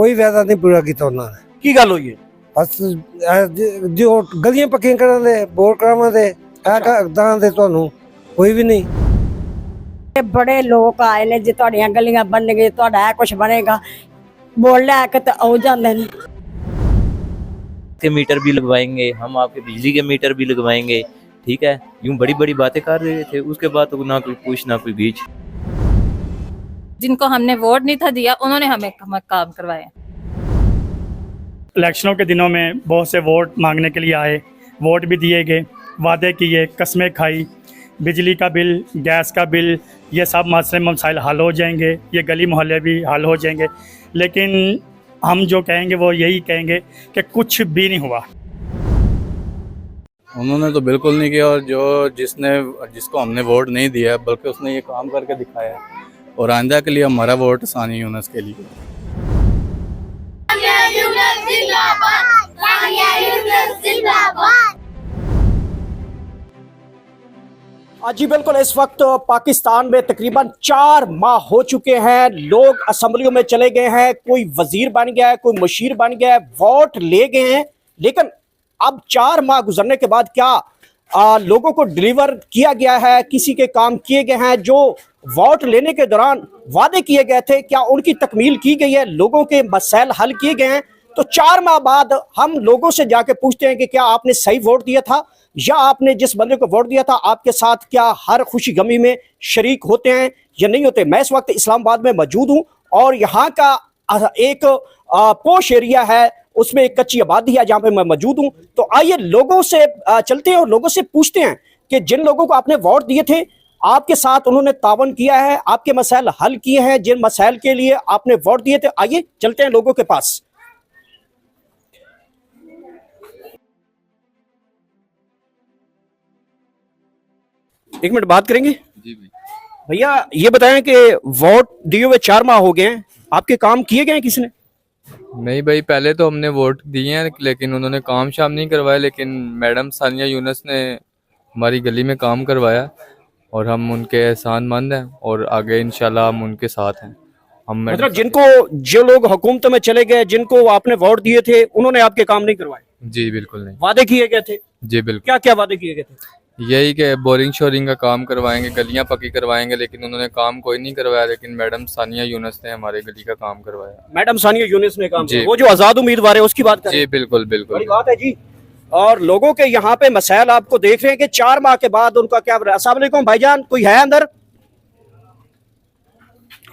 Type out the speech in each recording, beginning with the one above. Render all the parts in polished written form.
कोई वादा नहीं पूरा किया उन्होंने। की गल हुई है? बस जो गलियां पक्कियां करन दे बोर करावां दे दां दे तुहानू कोई भी नहीं। बड़े लोग आए ने जी तुहाडियां गलियां बन गई तुहाडा कुछ बनेगा बोल लै के ते आओ जांदे ने के मीटर भी लगवाएंगे हम, आपके बिजली के मीटर भी लगवाएंगे, ठीक है। यूं बड़ी बड़ी बातें कर रहे थे, उसके बाद तो ना कोई पूछ ना कोई बीच। जिनको हमने वोट नहीं था दिया उन्होंने हमें काम करवाया। इलेक्शनों के दिनों में बहुत से वोट मांगने के लिए आए, वोट भी दिए गए, वादे किए, कस्में खाई, बिजली का बिल, गैस का बिल, ये सब मसले मसाइल हल हो जाएंगे, ये गली मोहल्ले भी हल हो जाएंगे। लेकिन हम जो कहेंगे वो यही कहेंगे कि कुछ भी नहीं हुआ। उन्होंने तो बिल्कुल नहीं किया, और जिसको हमने वोट नहीं दिया बल्कि उसने ये काम करके दिखाया है। और आइंदा के लिए हमारा वोट सानिया यूनुस के लिए। जी बिल्कुल, इस वक्त पाकिस्तान में तकरीबन 4 माह हो चुके हैं, लोग असम्बलियों में चले गए हैं, कोई वजीर बन गया है, कोई मुशीर बन गया है, वोट ले गए हैं। लेकिन अब 4 माह गुजरने के बाद क्या लोगों को डिलीवर किया गया है, किसी के काम किए गए हैं, जो वोट लेने के दौरान वादे किए गए थे क्या उनकी तकमील की गई है, लोगों के मसाइल हल किए गए हैं? तो 4 माह बाद हम लोगों से जाके पूछते हैं कि क्या आपने सही वोट दिया था, या आपने जिस बंदे को वोट दिया था आपके साथ क्या हर खुशी गमी में शरीक होते हैं या नहीं होते। मैं इस वक्त इस्लामाबाद में मौजूद हूं और यहाँ का एक पोश एरिया है, उसमें एक कच्ची आबादी है जहाँ पे मैं मौजूद हूँ। तो आइए लोगों से चलते हैं और लोगों से पूछते हैं कि जिन लोगों को आपने वोट दिए थे आपके साथ उन्होंने तावन किया है, आपके मसाइल हल किए हैं, जिन मसाइल के लिए आपने वोट दिए थे। आइए चलते हैं लोगों के पास। एक मिनट बात करेंगे जी भैया, ये बताएं कि वोट दिए हुए 4 माह हो गए हैं, आपके काम किए गए हैं किसी ने? नहीं भाई, पहले तो हमने वोट दिए हैं लेकिन उन्होंने काम शाम नहीं करवाया, लेकिन मैडम सानिया यूनुस ने हमारी गली में काम करवाया और हम उनके एहसानमंद हैं और आगे इंशाल्लाह हम उनके साथ हैं। हम मतलब जो लोग हुकूमत में चले गए, जिनको आपने वोट दिए थे, उन्होंने आपके काम नहीं करवाए? जी बिल्कुल नहीं। वादे किए गए थे? जी बिल्कुल। क्या क्या वादे किए गए थे? यही कि बोरिंग शोरिंग का काम करवाएंगे, गलियां पक्की करवाएंगे, लेकिन उन्होंने काम कोई नहीं करवाया। लेकिन मैडम सानिया यूनुस ने हमारे गली का काम करवाया। मैडम सानिया यूनुस ने काम किया? वो जो आजाद उम्मीदवार है उसकी बात करें? जी बिल्कुल बिल्कुल, बड़ी बात है जी। और लोगों के यहाँ पे मसाइल आपको देख रहे हैं कि 4 माह के बाद उनका क्या। अस्सलाम वालेकुम भाईजान, कोई है अंदर?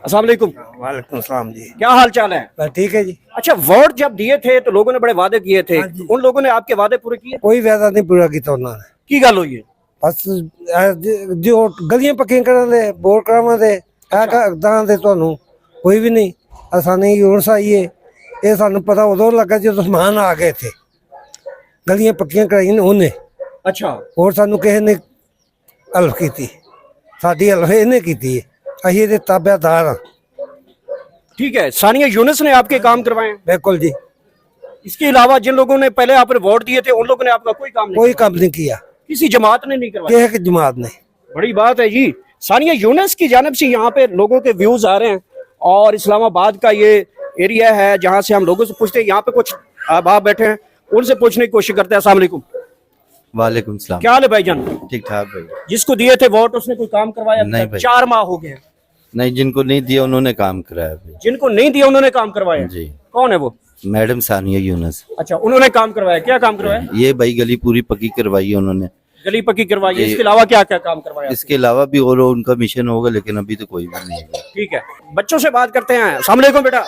अस्सलाम वालेकुम। वालेकुम सलाम जी, क्या हाल चाल है? ठीक है जी। अच्छा, वोट जब दिए थे तो लोगों ने बड़े वादे किए थे, उन लोगों ने आपके वादे पूरे किए? कोई वादा नहीं पूरा किया उन्होंने। की गल हुई है? बस जो गलियां पक्कियां करन दे बोर करावां दे दां दे तुहानू कोई भी नहीं। सानिया यूनुस आई है, ये सानू पता उदों लगा जो मेहमान आ गए थे, गलियां पक्कियां कराई उन्हें। अच्छा, और सानू किसी ने हेल्प की, साडी हेल्प इन्हें की है, असीं इहदे ताबेदार हां। ठीक है, सानिया यूनुस ने आपके काम करवाए? बिल्कुल जी। इसके अलावा जिन लोगों ने पहले आपने वोट दिए थे उन लोगों ने आपका कोई काम नहीं? कोई काम नहीं किया, किसी जमात ने नहीं करवाया? किसी की जमात ने। बड़ी बात है जी। सानिया यूनुस की जानिब से यहाँ पे लोगों के व्यूज आ रहे हैं और इस्लामाबाद का ये एरिया है जहाँ से हम लोगों से पूछते हैं। यहाँ पे कुछ आप बैठे हैं, उनसे पूछने की कोशिश करते हैं। अस्सलाम वालेकुम। वालेकुम सलाम। क्या हाल है भाईजान? ठीक ठाक भाई। जिसको दिए थे वोट उसने कोई काम करवाया? नहीं भाई। 4 माह हो गए। नहीं, जिनको नहीं दिया उन्होंने काम कराया भाई। जिनको नहीं दिया उन्होंने काम करवाया? जी। कौन है वो? मैडम सानिया यूनुस। अच्छा, उन्होंने काम करवाया। क्या काम करवाया? ये भाई गली पूरी पक्की करवाई है उन्होंने। गली पक्की करवाई है, इसके अलावा क्या क्या काम करवाया? इसके अलावा भी और उनका मिशन होगा, लेकिन अभी तो कोई भी नहीं है। ठीक है, बच्चों से बात करते हैं। अस्सलाम वालेकुम बेटा,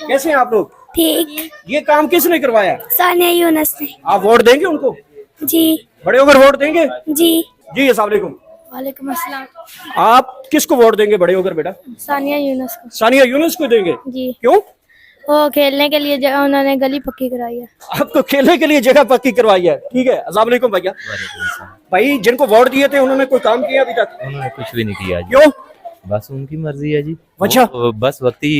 कैसे हैं आप लोग? ठीक। ये काम किसने करवाया? सानिया यूनुस ने। आप वोट देंगे उनको? जी। बड़े होकर वोट देंगे? जी। जी। अस्सलाम वालेकुम। वालेकुम अस्सलाम। आप किसको वोट देंगे बड़े होकर बेटा? सानिया यूनुस को। सानिया यूनुस को देंगे? जी। क्यों? वो खेलने के लिए जगह उन्होंने गली पक्की कराई है। आपको खेलने के लिए जगह पक्की करवाई है? ठीक है। अस्सलाम वालेकुम भैया। भाई, जिनको वोट दिए थे उन्होंने कोई काम किया अभी तक? उन्होंने कुछ भी नहीं किया जी। क्यों? बस उनकी मर्जी है जी। अच्छा। बस वक्ती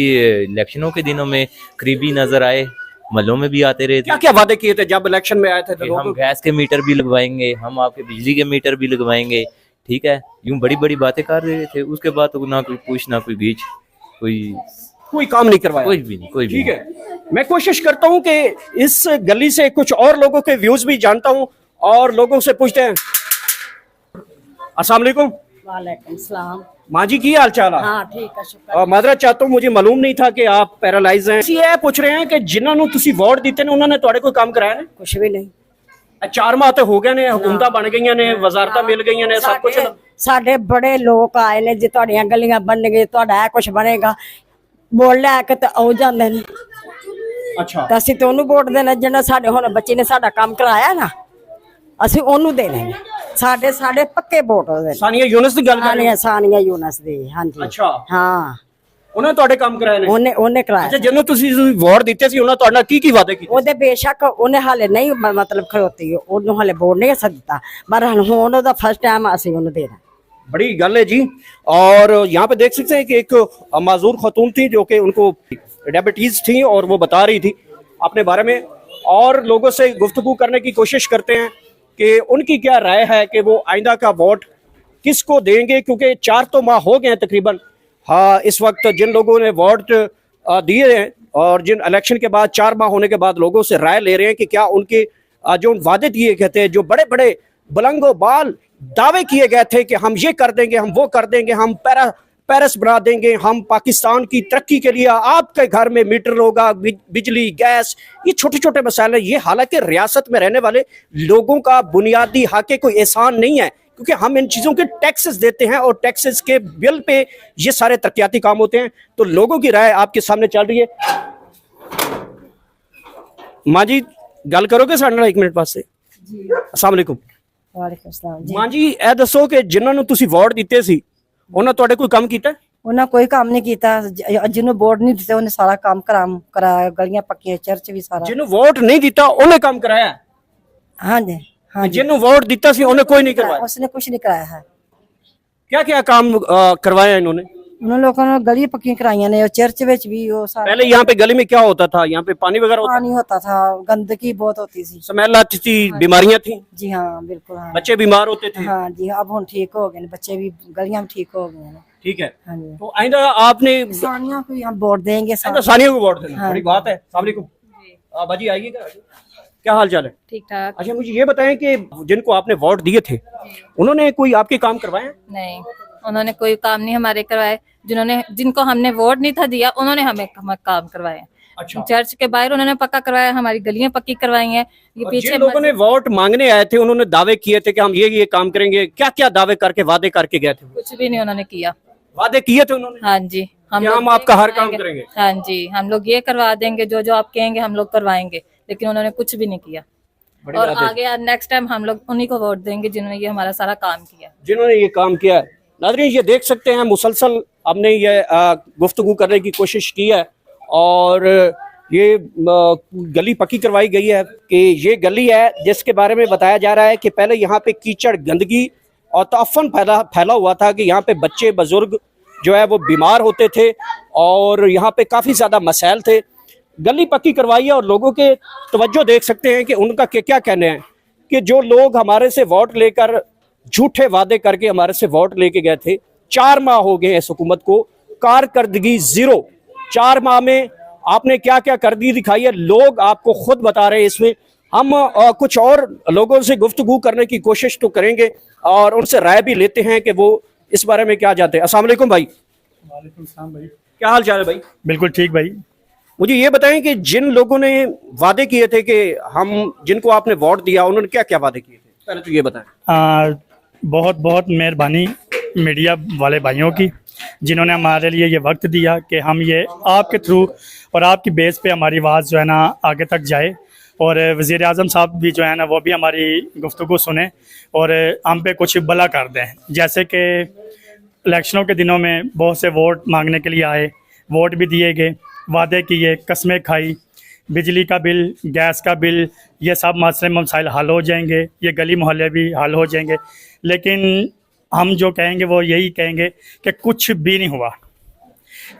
इलेक्शनों के दिनों में करीबी नजर आए, महलों में भी आते रहे थे। क्या क्या वादे किए थे जब इलेक्शन में आए थे? कि हम गैस के मीटर भी लगवाएंगे, हम आपके बिजली के मीटर भी लगवाएंगे, ठीक है। यूं बड़ी बड़ी बातें कर रहे थे, उसके बाद तो ना कोई पूछ ना कोई बीच, कोई कोई काम नहीं करवाया? कोई भी नहीं, कोई भी ठीक नहीं। है, मैं कोशिश करता हूं कि इस गली से कुछ और लोगों के व्यूज भी जानता हूं और लोगों से पूछते हैं। अस्सलाम वालेकुम। वालेकुम सलाम। माँ जी की हाल चाल है? हाँ ठीक है, शुक्र। माजरत चाहता हूं, मुझे मालूम नहीं था कि आप पैरालाइज हैं। ये पूछ रहे हैं कि जिन्होंने तुसी वोट दिते ने उन्होंने ਤੁਹਾਡੇ ਕੋਈ ਕੰਮ ਕਰਾਇਆ ਨੇ? कुछ भी नहीं। 4 ਮਾਹ ਤੇ ਹੋ ਗਏ ਨੇ, ਹਕੂਮਤਾਂ ਬਣ ਗਈਆਂ ਨੇ, ਵਜ਼ਾਰਤਾਂ ਮਿਲ ਗਈਆਂ ਨੇ, ਸਭ ਕੁਝ। ਸਾਡੇ ਬੜੇ ਲੋਕ ਆਏ ਨੇ ਜੀ, ਤੁਹਾਡੀਆਂ ਗਲੀਆਂ ਬਣ ਗਏ, ਤੁਹਾਡਾ ਇਹ ਕੁਝ ਬਣੇਗਾ, ਬੋਲ ਲੈ ਕੇ ਤੇ ਆਉ ਜਾਂਦੇ ਨੇ। ਅੱਛਾ, ਤਾਂ ਅਸੀਂ ਤੇ ਉਹਨੂੰ ਵੋਟ ਦੇਣਾ ਜਿਹੜਾ ਸਾਡੇ ਹੁਣ ਬੱਚੇ ਨੇ ਸਾਡਾ ਕੰਮ ਕਰਾਇਆ ਨਾ, ਅਸੀਂ ਉਹਨੂੰ ਦੇਣੇ ਨੇ। ਸਾਡੇ ਸਾਡੇ ਪੱਕੇ ਵੋਟ ਉਹਦੇ ਨੇ। ਸਾਨੀਆ ਯੂਨਸ ਦੀ ਗੱਲ ਕਰ ਰਹੇ ਹੋ? ਸਾਨੀਆ ਯੂਨਸ ਦੀ, ਹਾਂਜੀ। ਅੱਛਾ, ਹਾਂ, ਉਹਨਾਂ ਤੁਹਾਡੇ ਕੰਮ ਕਰਾਏ ਨੇ? ਉਹਨੇ ਕਰਾਇਆ। ਅੱਛਾ, ਜਦੋਂ ਤੁਸੀਂ ਵੋਟ ਦਿੱਤੇ ਸੀ ਉਹਨਾਂ ਤੁਹਾਡੇ ਨਾਲ ਕੀ ਵਾਅਦੇ ਕੀਤੇ? ਉਹਦੇ ਬੇਸ਼ੱਕ ਉਹਨੇ ਹਾਲੇ ਨਹੀਂ ਮਤਲਬ ਖਲੋਤੀ, ਉਹਨੂੰ ਹਾਲੇ ਵੋਟ ਨਹੀਂ ਦਿੱਤਾ, ਪਰ ਹੁਣ ਉਹਦਾ ਫਸਟ ਟਾਈਮ ਅਸੀਂ ਉਹਨੂੰ ਦੇਣਾ। बड़ी गल है जी। और यहाँ पे देख सकते हैं कि एक माजूर खातून थी जो कि उनको डायबिटीज थी और वो बता रही थी अपने बारे में, और लोगों से गुफ्तगू करने की कोशिश करते हैं कि उनकी क्या राय है कि वो आइंदा का वोट किसको देंगे, क्योंकि 4 तो माह हो गए हैं तकरीबन। हाँ, इस वक्त जिन लोगों ने वोट दिए हैं और जिन इलेक्शन के बाद 4 माह होने के बाद लोगों से राय ले रहे हैं कि क्या उनके जो वादे दिए गए थे, जो बड़े बड़े बुलंदो बाल दावे किए गए थे कि हम ये कर देंगे, हम वो कर देंगे, हम पेरिस बना देंगे, हम पाकिस्तान की तरक्की के लिए आपके घर में मीटर होगा, बिजली, गैस, ये छोटे छोटे मसाइल हैं। ये हालांकि रियासत में रहने वाले लोगों का बुनियादी हक है, कोई एहसान नहीं है, क्योंकि हम इन चीज़ों के टैक्सेस देते हैं और टैक्सेस के बिल पे ये सारे तरक्याती काम होते हैं। तो लोगों की राय आपके सामने चल रही है। माँ जी गल करोगे साढ़े नाल 1 मिनट वास्ते? अस्सलाम वालेकुम। ਵਾਲੇਕੁਮ ਸਲਾਮ ਜੀ। ਮਾਂ ਜੀ ਇਹ ਦੱਸੋ ਕਿ ਜਿਨ੍ਹਾਂ ਨੂੰ ਤੁਸੀਂ ਵੋਟ ਦਿੱਤੇ ਸੀ ਉਹਨਾਂ ਤੁਹਾਡੇ ਕੋਈ ਕੰਮ ਕੀਤਾ? ਉਹਨਾਂ ਕੋਈ ਕੰਮ ਨਹੀਂ ਕੀਤਾ, ਜਿਹਨੂੰ ਵੋਟ ਨਹੀਂ ਦਿੱਤੇ ਉਹਨੇ ਸਾਰਾ ਕੰਮ ਕਰਾਇਆ, ਗਲੀਆਂ ਪੱਕੀਆਂ, ਚਰਚ ਵੀ ਸਾਰਾ। ਜਿਹਨੂੰ ਵੋਟ ਨਹੀਂ ਦਿੱਤਾ ਉਹਨੇ ਕੰਮ ਕਰਾਇਆ? ਹਾਂਜੀ ਹਾਂਜੀ। ਜਿਹਨੂੰ ਵੋਟ ਦਿੱਤਾ ਸੀ ਉਹਨੇ ਕੋਈ ਨਹੀਂ ਕਰਵਾਇਆ? उसने कुछ नहीं कराया है। क्या क्या काम करवाया इन्होंने? उन लोगों ने गली पक्की कराई ने, चर्च में भी वो सारा। पहले यहाँ पे गली में क्या होता था? यहाँ पे पानी वगैरह होता पानी होता था, गंदगी बहुत होती थी, स्मेल आती थी, बीमारियां थी? जी हाँ बिल्कुल। हाँ बच्चे बीमार होते थे? हाँ जी, अब हम ठीक हो गए, बच्चे भी गलियां में ठीक हो गए हैं। ठीक है। हाँ जी, तो आइंदा आपने सानिया को हम वोट देंगे। सानिया को वोट देना हाँ। बड़ी बात है। अस्सलाम वालेकुम। बाजी आइएगा, क्या हाल चाल है? ठीक ठाक। अच्छा, मुझे ये बताएं कि जिनको आपने वोट दिए थे उन्होंने कोई आपके काम करवाए? नहीं, उन्होंने कोई काम नहीं हमारे करवाए। जिनको हमने वोट नहीं था दिया उन्होंने हमें काम करवाए। अच्छा, चर्च के बाहर उन्होंने पक्का करवाया, हमारी गलियां पक्की करवाई हैं। ये और पीछे जिन लोगों ने वोट मांगने आए थे उन्होंने दावे किए थे कि हम ये काम करेंगे, क्या क्या दावे करके वादे करके गए थे? कुछ भी नहीं उन्होंने किया। वादे किए थे उन्होंने? हाँ जी, हम लोग आपका ये हर काम करवाएंगे। करेंगे? हाँ जी, हम लोग ये करवा देंगे, जो जो आप कहेंगे हम लोग करवाएंगे, लेकिन उन्होंने कुछ भी नहीं किया। बड़ी और बात है। आगे नेक्स्ट टाइम हम लोग उन्हीं को वोट देंगे जिन्होंने ये हमारा सारा काम किया। जिन्होंने ये काम किया है। नाज़रीन, ये देख सकते हैं मुसलसल हमने ये गुफ्तगू करने की कोशिश की है और ये गली पक्की करवाई गई है कि ये गली है जिसके बारे में बताया जा रहा है कि पहले यहाँ पे कीचड़, गंदगी और ताफन फैला हुआ था कि यहाँ पे बच्चे बुजुर्ग जो है वो बीमार होते थे और यहाँ पे काफ़ी ज़्यादा मसाइल थे। गली पक्की करवाई है और लोगों के तवज्जो देख सकते हैं कि उनका क्या कहने हैं कि जो लोग हमारे से वोट लेकर झूठे वादे करके हमारे से वोट लेके गए थे, 4 माह हो गए इस हुकूमत को, कारकर्दगी जीरो। 4 माह में आपने क्या क्या कर दी दिखाई है, लोग आपको खुद बता रहे हैं। इसमें हम कुछ और लोगों से गुफ्तगू करने की कोशिश तो करेंगे और उनसे राय भी लेते हैं कि वो इस बारे में क्या चाहते हैं। अस्सलाम वालेकुम भाई। वालेकुम सलाम भाई। क्या हाल चाल है भाई? बिल्कुल ठीक भाई। मुझे ये बताएं कि जिन लोगों ने वादे किए थे कि हम जिनको आपने वोट दिया उन्होंने क्या क्या वादे किए थे, पहले तो ये बताएं। बहुत बहुत मेहरबानी मीडिया वाले भाइयों की, जिन्होंने हमारे लिए ये वक्त दिया कि हम ये आपके थ्रू और आपकी बेस पे हमारी आवाज़ जो है ना आगे तक जाए, और वज़ीर आज़म साहब भी जो है ना वो भी हमारी गुफ्तगू सुने और हम पे कुछ भला कर दें। जैसे कि इलेक्शनों के दिनों में बहुत से वोट मांगने के लिए आए, वोट भी दिए गए, वादे किए, कस्में खाई, बिजली का बिल, गैस का बिल, ये सब मसले मसाइल हल हो जाएंगे, ये गली मोहल्ले भी हल हो जाएंगे, लेकिन हम जो कहेंगे वो यही कहेंगे कि कुछ भी नहीं हुआ।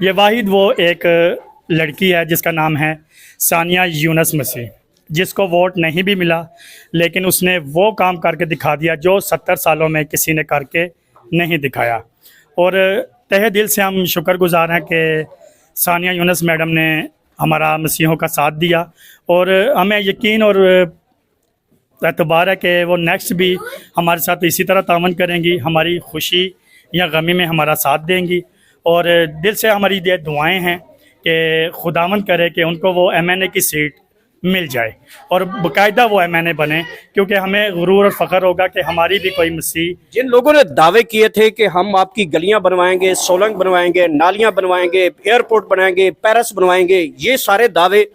ये वाहिद वो एक लड़की है जिसका नाम है सानिया यूनस मसीह, जिसको वोट नहीं भी मिला, लेकिन उसने वो काम करके दिखा दिया जो 70 सालों में किसी ने करके नहीं दिखाया। और तहे दिल से हम शुक्रगुजार हैं कि सानिया यूनुस मैडम ने हमारा मसीहों का साथ दिया और हमें यकीन और एतबार है कि वो नेक्स्ट भी हमारे साथ इसी तरह तावन करेंगी, हमारी खुशी या गमी में हमारा साथ देंगी। और दिल से हमारी ये दुआएं हैं कि खुदावंद करे कि उनको वो MNA की सीट मिल जाए और बाकायदा वो MNA बने, क्योंकि हमें गुरूर और फ़ख्र होगा कि हमारी भी कोई मसीह। जिन लोगों ने दावे किए थे कि हम आपकी गलियां बनवाएंगे, सोलंग बनवाएंगे, नालियां बनवाएंगे, एयरपोर्ट बनाएंगे, पैलेस बनवाएंगे, ये सारे दावे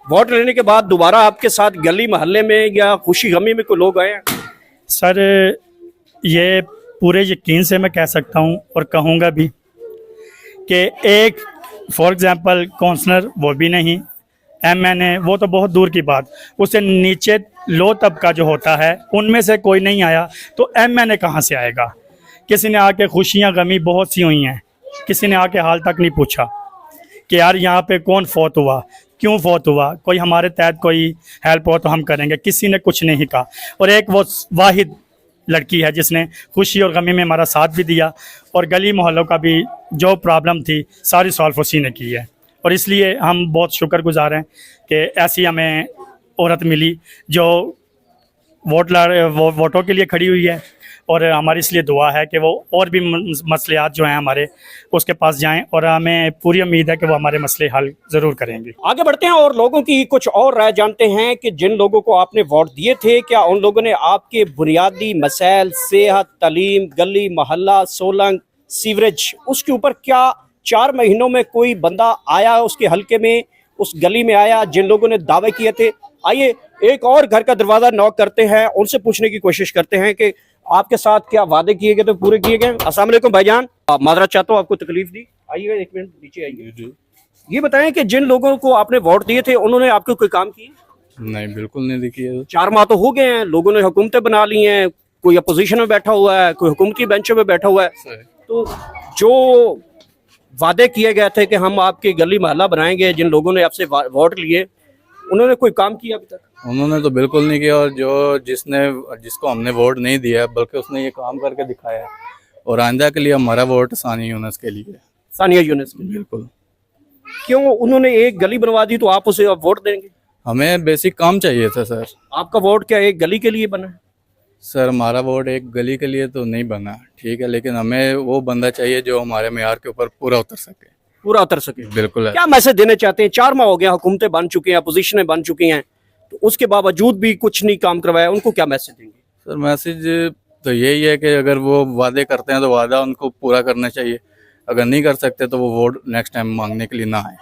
वोट लेने के बाद दोबारा आपके साथ गली मोहल्ले में या खुशी गमी में कोई लोग आए हैं? सर ये पूरे यकीन से मैं कह सकता हूँ और कहूँगा भी कि एक फॉर एग्ज़ाम्पल काउंसलर वो भी नहीं, MNA वो तो बहुत दूर की बात, उससे नीचे लो तबका जो होता है उनमें से कोई नहीं आया, तो MNA कहाँ से आएगा? किसी ने आके खुशियाँ गमी बहुत सी हुई हैं, किसी ने आके हाल तक नहीं पूछा कि यार यहाँ पे कौन फौत हुआ, क्यों फौत हुआ, कोई हमारे तहत कोई हेल्प हो तो हम करेंगे, किसी ने कुछ नहीं कहा। और एक वो वाहिद लड़की है जिसने खुशी और गमी में हमारा साथ भी दिया और गली मोहल्लों का भी जो प्रॉब्लम थी सारी सॉल्व उसी ने की है। और इसलिए हम बहुत शुक्रगुजार हैं कि ऐसी हमें औरत मिली जो वोटों के लिए खड़ी हुई है। और हमारी इसलिए दुआ है कि वो और भी मसलेयात जो हैं हमारे उसके पास जाएं और हमें पूरी उम्मीद है कि वो हमारे मसले हल ज़रूर करेंगे। आगे बढ़ते हैं और लोगों की कुछ और राय जानते हैं कि जिन लोगों को आपने वोट दिए थे, क्या उन लोगों ने आपके बुनियादी मसाइल, सेहत, तालीम, गली मोहल्ला, सोलंग, सीवरेज, उसके ऊपर क्या 4 महीनों में कोई बंदा आया उसके हल्के में, उस गली में आया जिन लोगों ने दावे किए थे? आइए एक और घर का दरवाजा नॉक करते हैं, उनसे पूछने की कोशिश करते हैं कि आपके साथ क्या वादे किए गए तो पूरे किए गए। अस्सलाम वालेकुम भाईजान, माजरा चाहता हूँ आपको तकलीफ दी। आइए एक मिनट नीचे आइए। ये बताएं कि जिन लोगों को आपने वोट दिए थे उन्होंने आपको कोई काम किए? नहीं, बिल्कुल नहीं दिखी। 4 माह तो हो गए हैं, लोगों ने हुकूमतें बना ली हैं, कोई अपोजिशन में बैठा हुआ है, कोई हुकूमती बेंचों में बैठा हुआ है। तो जो वादे किए गए थे कि हम आपके गली मोहल्ला बनाएंगे, जिन लोगों ने आपसे वोट लिए, उन्होंने कोई काम किया अभी तक? उन्होंने तो बिल्कुल नहीं किया। और जिसको हमने वोट नहीं दिया बल्कि उसने ये काम करके दिखाया है। और आइंदा के लिए हमारा वोट सानिया यूनुस के लिए। सानिया यूनुस बिल्कुल। क्यों? उन्होंने एक गली बनवा दी तो आप उसे अब वोट देंगे? हमें बेसिक काम चाहिए था सर। आपका वोट क्या एक गली के लिए बना है? सर हमारा वोट एक गली के लिए तो नहीं बना, ठीक है, लेकिन हमें वो बंदा चाहिए जो हमारे मेयार के ऊपर पूरा उतर सके। बिल्कुल है। क्या मैसेज देना चाहते हैं? 4 माह हो गया, हुकूमतें बन चुकी हैं, अपोजिशनें बन चुकी हैं, तो उसके बावजूद भी कुछ नहीं काम करवाया, उनको क्या मैसेज देंगे? सर मैसेज तो यही है कि अगर वो वादे करते हैं तो वादा उनको पूरा करना चाहिए, अगर नहीं कर सकते तो वो वोट नेक्स्ट टाइम मांगने के लिए ना आए।